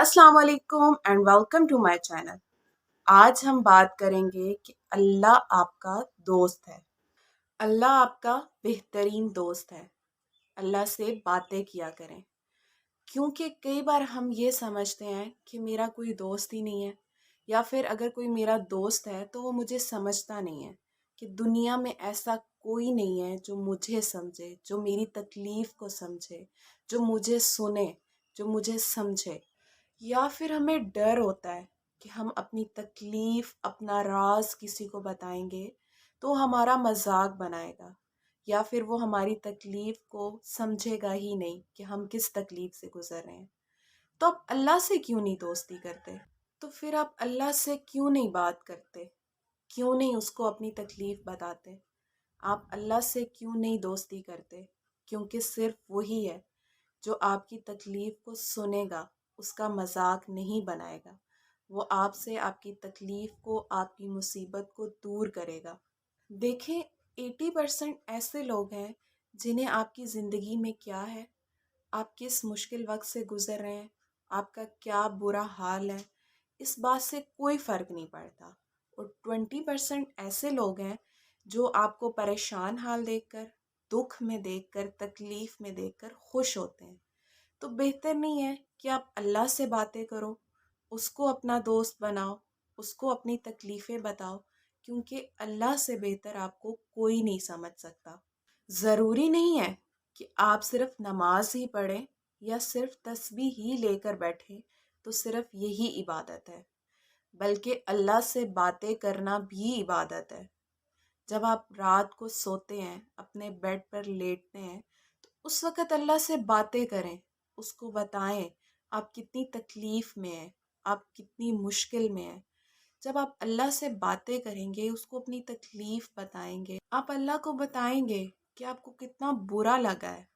अस्सलाम वालेकुम and welcome to my channel. आज हम बात करेंगे कि अल्लाह आपका दोस्त है। अल्लाह आपका बेहतरीन दोस्त है। अल्लाह से बातें किया करें, क्योंकि कई बार हम ये समझते हैं कि मेरा कोई दोस्त ही नहीं है, या फिर अगर कोई मेरा दोस्त है तो वो मुझे समझता नहीं है। कि दुनिया में ऐसा कोई नहीं है जो मुझे समझे, जो मेरी तकलीफ़ को समझे, जो मुझे सुने, जो मुझे समझे। या फिर हमें डर होता है कि हम अपनी तकलीफ़, अपना राज किसी को बताएंगे तो हमारा मजाक बनाएगा, या फिर वो हमारी तकलीफ़ को समझेगा ही नहीं कि हम किस तकलीफ़ से गुज़र रहे हैं। तो आप अल्लाह से क्यों नहीं दोस्ती करते? तो फिर आप अल्लाह से क्यों नहीं बात करते? क्यों नहीं उसको अपनी तकलीफ़ बताते? आप अल्लाह से क्यों नहीं दोस्ती करते? क्योंकि सिर्फ वही है जो आपकी तकलीफ़ को सुनेगा, उसका मजाक नहीं बनाएगा। वो आपसे आपकी तकलीफ़ को, आपकी मुसीबत को दूर करेगा। देखें, 80% ऐसे लोग हैं जिन्हें आपकी ज़िंदगी में क्या है, आप किस मुश्किल वक्त से गुज़र रहे हैं, आपका क्या बुरा हाल है, इस बात से कोई फ़र्क नहीं पड़ता। और 20% ऐसे लोग हैं जो आपको परेशान हाल देखकर, दुख में देखकर, तकलीफ़ में देखकर खुश होते हैं। तो बेहतर नहीं है कि आप अल्लाह से बातें करो, उसको अपना दोस्त बनाओ, उसको अपनी तकलीफ़ें बताओ, क्योंकि अल्लाह से बेहतर आपको कोई नहीं समझ सकता। ज़रूरी नहीं है कि आप सिर्फ नमाज ही पढ़ें या सिर्फ तस्बीह ही लेकर बैठें तो सिर्फ यही इबादत है, बल्कि अल्लाह से बातें करना भी इबादत है। जब आप रात को सोते हैं, अपने बेड पर लेटते हैं, तो उस वक़्त अल्लाह से बातें करें, उसको बताएं आप कितनी तकलीफ़ में हैं, आप कितनी मुश्किल में हैं। जब आप अल्लाह से बातें करेंगे, उसको अपनी तकलीफ़ बताएंगे, आप अल्लाह को बताएंगे कि आपको कितना बुरा लगा है,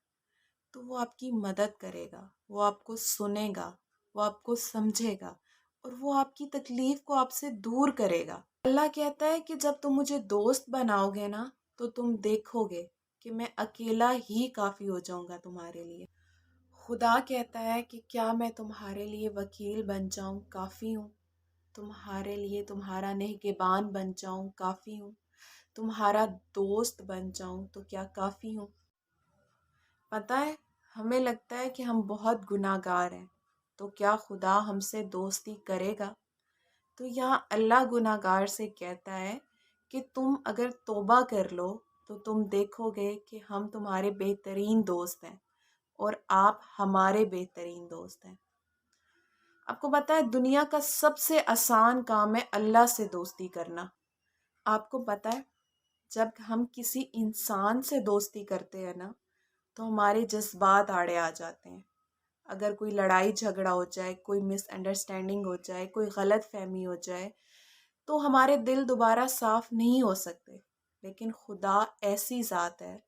तो वो आपकी मदद करेगा, वो आपको सुनेगा, वो आपको समझेगा और वो आपकी तकलीफ़ को आपसे दूर करेगा। अल्लाह कहता है कि जब तुम मुझे दोस्त बनाओगे ना, तो तुम देखोगे कि मैं अकेला ही काफ़ी हो जाऊंगा तुम्हारे लिए। खुदा कहता है कि क्या मैं तुम्हारे लिए वकील बन जाऊं, काफ़ी हूँ। तुम्हारे लिए तुम्हारा निगहबान बन जाऊं, काफ़ी हूँ। तुम्हारा दोस्त बन जाऊं तो क्या काफ़ी हूँ। पता है, हमें लगता है कि हम बहुत गुनाहगार हैं, तो क्या खुदा हमसे दोस्ती करेगा? तो यहाँ अल्लाह गुनाहगार से कहता है कि तुम अगर तौबा कर लो तो तुम देखोगे कि हम तुम्हारे बेहतरीन दोस्त हैं और आप हमारे बेहतरीन दोस्त हैं। आपको पता है, दुनिया का सबसे आसान काम है अल्लाह से दोस्ती करना। आपको पता है, जब हम किसी इंसान से दोस्ती करते हैं ना, तो हमारे जज्बात आड़े आ जाते हैं। अगर कोई लड़ाई झगड़ा हो जाए, कोई मिसअंडरस्टैंडिंग हो जाए, कोई गलत फहमी हो जाए, तो हमारे दिल दोबारा साफ नहीं हो सकते। लेकिन खुदा ऐसी ज़ात है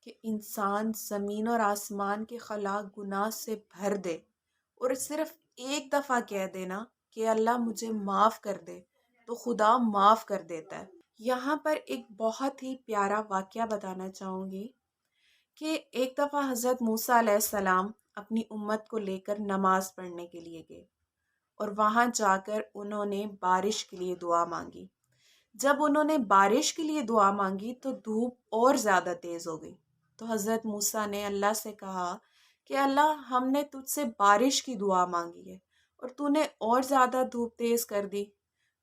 कि इंसान ज़मीन और आसमान के खला गुनाह से भर दे और सिर्फ एक दफ़ा कह देना कि अल्लाह मुझे माफ़ कर दे, तो खुदा माफ़ कर देता है। यहाँ पर एक बहुत ही प्यारा वाक़या बताना चाहूँगी कि एक दफ़ा हज़रत मूसा अलैहिस्सलाम अपनी उम्मत को लेकर नमाज़ पढ़ने के लिए गए और वहाँ जाकर उन्होंने बारिश के लिए दुआ मांगी। जब उन्होंने बारिश के लिए दुआ मांगी तो धूप और ज़्यादा तेज़ हो गई। तो हज़रत मूसा ने अल्लाह से कहा कि अल्लाह, हमने तुझसे बारिश की दुआ मांगी है और तूने और ज़्यादा धूप तेज़ कर दी।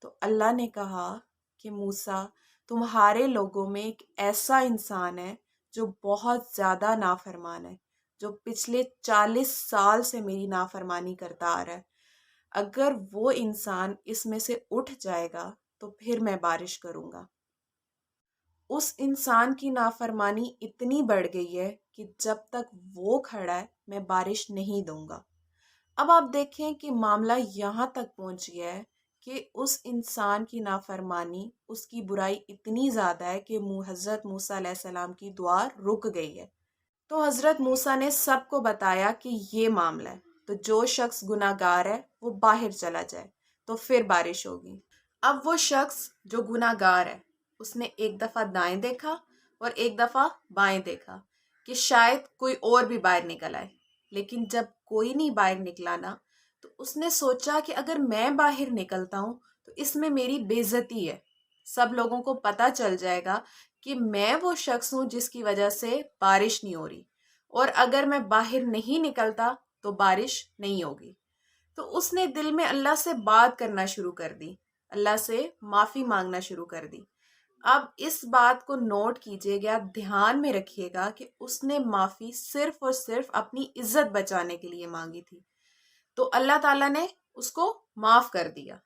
तो अल्लाह ने कहा कि मूसा, तुम्हारे लोगों में एक ऐसा इंसान है जो बहुत ज़्यादा नाफरमान है, जो पिछले 40 साल से मेरी नाफरमानी करता आ रहा है। अगर वो इंसान इसमें से उठ जाएगा तो फिर मैं बारिश करूँगा। उस इंसान की नाफरमानी इतनी बढ़ गई है कि जब तक वो खड़ा है मैं बारिश नहीं दूंगा। अब आप देखें कि मामला यहाँ तक पहुँच गया है कि उस इंसान की नाफरमानी, उसकी बुराई इतनी ज़्यादा है कि हज़रत मूसा अलैहिस्सलाम की दुआ रुक गई है। तो हज़रत मूसा ने सबको बताया कि ये मामला है, तो जो शख्स गुनाहगार है वो बाहर चला जाए, तो फिर बारिश होगी। अब वो शख्स जो गुनाहगार है, उसने एक दफ़ा दाएं देखा और एक दफ़ा बाएं देखा कि शायद कोई और भी बाहर निकल आए। लेकिन जब कोई नहीं बाहर निकला ना, تو اس نے سوچا کہ اگر میں باہر نکلتا ہوں تو اس میں میری بے عزتی ہے، سب لوگوں کو پتہ چل جائے گا کہ میں وہ شخص ہوں جس کی وجہ سے بارش نہیں ہو رہی، اور اگر میں باہر نہیں نکلتا تو بارش نہیں ہوگی۔ تو اس نے دل میں اللہ سے بات کرنا شروع کر دی، اللہ سے معافی مانگنا شروع کر دی۔ اب اس بات کو نوٹ کیجیے گا، دھیان میں رکھیے گا کہ اس نے معافی صرف اور صرف اپنی عزت بچانے کے لیے مانگی تھی، تو اللہ تعالیٰ نے اس کو معاف کر دیا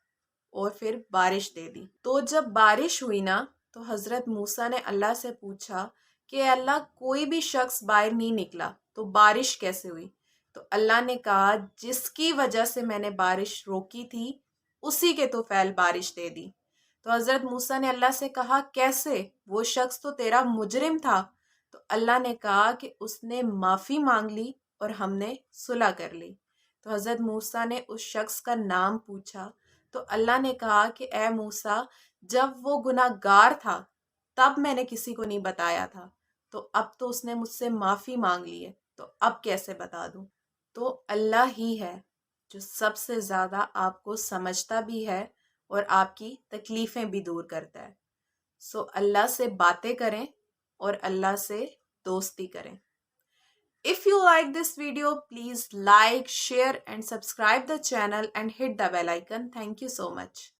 اور پھر بارش دے دی۔ تو جب بارش ہوئی نا، تو حضرت موسیٰ نے اللہ سے پوچھا کہ اے اللہ، کوئی بھی شخص باہر نہیں نکلا تو بارش کیسے ہوئی؟ تو اللہ نے کہا جس کی وجہ سے میں نے بارش روکی تھی اسی کے تو فعل بارش دے دی۔ تو حضرت موسیٰ نے اللہ سے کہا کیسے؟ وہ شخص تو تیرا مجرم تھا۔ تو اللہ نے کہا کہ اس نے معافی مانگ لی اور ہم نے صلح کر لی۔ تو حضرت موسیٰ نے اس شخص کا نام پوچھا، تو اللہ نے کہا کہ اے موسیٰ، جب وہ گناہ گار تھا تب میں نے کسی کو نہیں بتایا تھا، تو اب تو اس نے مجھ سے معافی مانگ لی ہے، تو اب کیسے بتا دوں؟ تو اللہ ہی ہے جو سب سے زیادہ آپ کو سمجھتا بھی ہے اور آپ کی تکلیفیں بھی دور کرتا ہے۔ سو اللہ سے باتیں کریں اور اللہ سے دوستی کریں۔ If you like this video, please like, share and subscribe the channel and hit the bell icon. Thank you so much.